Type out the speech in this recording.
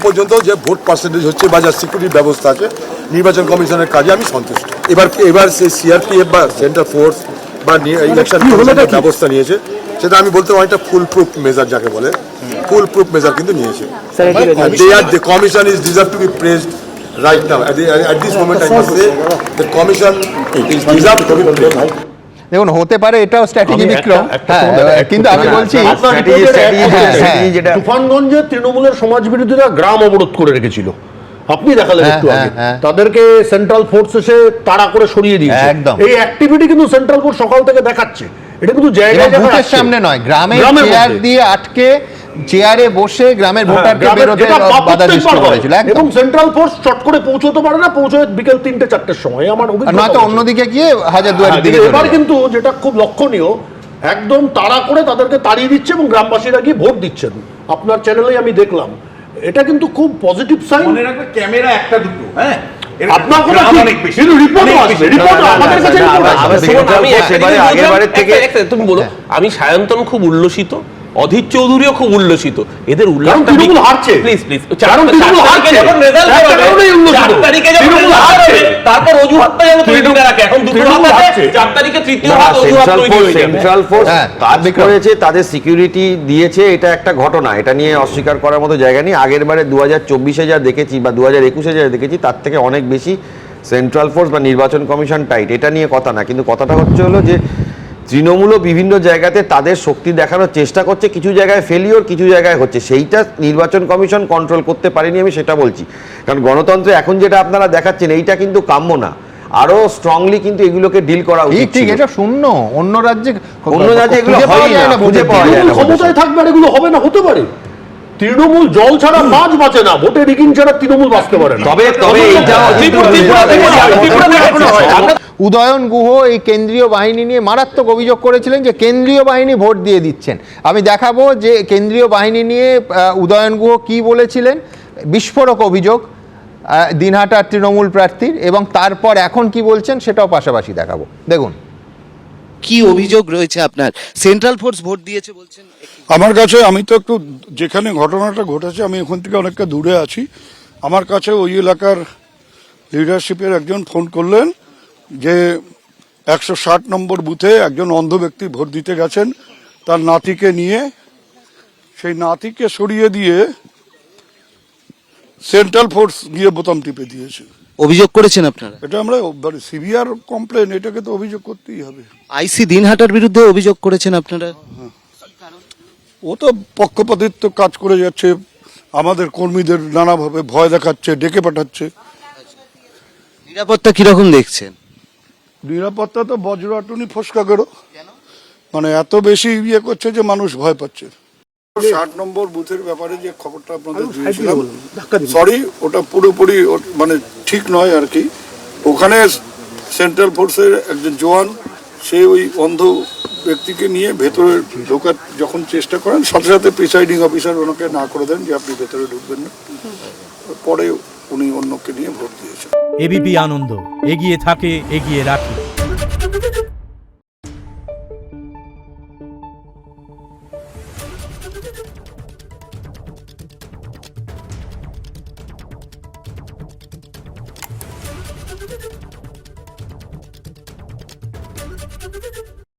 পর্যন্ত যে vote percentage হচ্ছে বা যা সিকিউরিটি ব্যবস্থা আছে নির্বাচন কমিশনের কাজে আমি সন্তুষ্ট। এবার সেই সিআরপিএফ বা সেন্ট্রাল ফোর্স বা ইলেকশন কমিশনের ব্যবস্থা নিয়েছে, সেটা আমি বলতে অনেকটা ফুল প্রুফ মেজার যাকে বলে, ফুল প্রুফ মেজার কিন্তু নিয়েছে। The commission is deserved to be praised right now. At this moment I must say the commission is deserved to be praised. দেখুন, হতে পারে এটাও স্ট্র্যাটেজি বিক্রম, কিন্তু আমি বলছি তুফানগঞ্জে তৃণমূলের সমাজ বিরোধীরা গ্রাম অবরোধ করে রেখেছিল, আপনি দেখালেন একটু আগে, তাদেরকে সেন্ট্রাল ফোর্স এসে তাড়া করে সরিয়ে দিয়েছে। এই অ্যাক্টিভিটি কিন্তু সেন্ট্রাল ফোর্স সকাল থেকে দেখাচ্ছে। এটা কিন্তু জায়গায় বুথের সামনে নয়, গ্রামের চেয়ার দিয়ে আটকে চেয়ারে বসে গ্রামের ভোটারকে বেরোতে বাধা সৃষ্টি করেছিল, এবং সেন্ট্রাল ফোর্স চট করে পৌঁছতে পারে না, পৌঁছয় বিকেল ৩টে-৪টের সময়। আমার অভিজ্ঞতা, নয়তো অন্যদিকে গিয়ে হাজারদুয়ারির দিকে। এবার কিন্তু যেটা খুব লক্ষণীয়, একদম তাড়া করে তাদেরকে তাড়িয়ে দিচ্ছে এবং গ্রামবাসীরা গিয়ে ভোট দিচ্ছেন। আপনার চ্যানেলে আমি দেখলাম, এটা কিন্তু খুব পজিটিভ সাইন। মনে রাখবে ক্যামেরা একটা দুটো, হ্যাঁ আপনার কথা অনেক বেশি, কিন্তু রিপোর্টও আসবে, রিপোর্ট আমাদের কাছে তুমি বলো, আমি সায়ন্তন খুব উল্লসিত, অধীর চৌধুরীও খুব উল্লসিত, এদের উল্লাসটা হারছে, প্লিজ প্লিজ, তারপর অজুহাতটা যেন তৈরি করে রাখে। এখন দুটো হাত আছে, 4 তারিখে তৃতীয় হাত অজুহাত তৈরি হয়ে যাবে। সেন্ট্রাল ফোর্স কাজ করেছে, তাদের সিকিউরিটি দিয়েছে, এটা একটা ঘটনা, এটা নিয়ে অস্বীকার করার মতো জায়গা নেই। আগের বারে 2024-এ যা দেখেছি বা 2021-এ যা দেখেছি তার থেকে অনেক বেশি সেন্ট্রাল ফোর্স বা নির্বাচন কমিশন টাইট, এটা নিয়ে কথা না। কিন্তু কথাটা হচ্ছে হলো যে তৃণমূলও বিভিন্ন জায়গাতে তাদের শক্তি দেখানোর চেষ্টা করছে, কিছু জায়গায় ফেলিওর, কিছু জায়গায় হচ্ছে, সেইটা নির্বাচন কমিশন কন্ট্রোল করতে পারেনি, আমি সেটা বলছি। কারণ গণতন্ত্রে এখন যেটা আপনারা দেখাচ্ছেন এইটা কিন্তু কাম্য না, আরো স্ট্রংলি কিন্তু এগুলোকে ডিল করা উচিত। ঠিক, এটা শূন্য, অন্য রাজ্যে এগুলো হয় না, খুঁজে পাওয়া যায় না। ক্ষমতায় থাকবে আর এগুলো হবে না, হতে পারে। তৃণমূল জল ছাড়া মাছ বাঁচে না, ভোটে রিগিং ছাড়া তৃণমূল বাঁচতে পারে না। তবে উদয়ন গুহ এই কেন্দ্রীয় বাহিনী নিয়ে মারাত্মক অভিযোগ করেছিলেন যে কেন্দ্রীয় বাহিনী ভোট দিয়ে দিচ্ছেন। আমি দেখাবো যে কেন্দ্রীয় বাহিনী নিয়ে উদয়ন গুহ কি বলেছিলেন, বিস্ফোরক অভিযোগ দিনহাটার তৃণমূল প্রার্থীর, এবং তারপর এখন কি বলছেন সেটাও পাশাপাশি দেখাবো। দেখুন কি অভিযোগ রয়েছে আপনার। সেন্ট্রাল ফোর্স ভোট দিয়েছে বলছেন। আমার কাছে, আমি তো একটু যেখানে ঘটনাটা ঘটেছে আমি ওখান থেকে অনেকটা দূরে আছি, আমার কাছে ওই এলাকার লিডারশিপের একজন ফোন করলেন যে 160 নম্বর বুথে একজন অন্ধ ব্যক্তি ভোট দিতে গেছেন, তার নাতিকে নিয়ে, সেই নাতিকে সরিয়ে দিয়ে সেন্ট্রাল ফোর্স গিয়ে বোতাম টিপে দিয়েছে। অভিযোগ করেছেন আপনারা? এটা আমরা সিভিয়ার কমপ্লেন, এটাকে তো অভিযোগ করতেই হবে। আইসি দিনহাটার বিরুদ্ধে অভিযোগ করেছেন আপনারা? ও তো পক্ষপাতিত্ব কাজ করে যাচ্ছে, আমাদের কর্মীদের নানাভাবে ভয় দেখাচ্ছে, ডেকে পাঠাচ্ছে। নিরাপত্তা কিরকম দেখছেন? নিরাপত্তা তো বজ্রাটুনি ফসকা গেরো, মানে এত বেশি ইয়ে করছে যে মানুষ ভয় পাচ্ছে। 60 নম্বর বুথের ব্যাপারে যে খবরটা আপনাদের দিয়েছিলাম, সরি ওটা পুরোপুরি মানে ঠিক নয় আর কি। ওখানে সেন্ট্রাল ফোর্সের একজন জওয়ান, সে ওই অন্ধ ব্যক্তিকে নিয়ে ভেতরে ঢোকার যখন চেষ্টা করেন, সাথে সাথে প্রিসাইডিং অফিসার ওনাকে না করে দেন যে আপনি ভেতরে ঢুকবেন না। পরে উনি অন্যকে নিয়ে ভোট দিয়েছেন। এবিপি আনন্দ, এগিয়ে থাকে, এগিয়ে রাখে।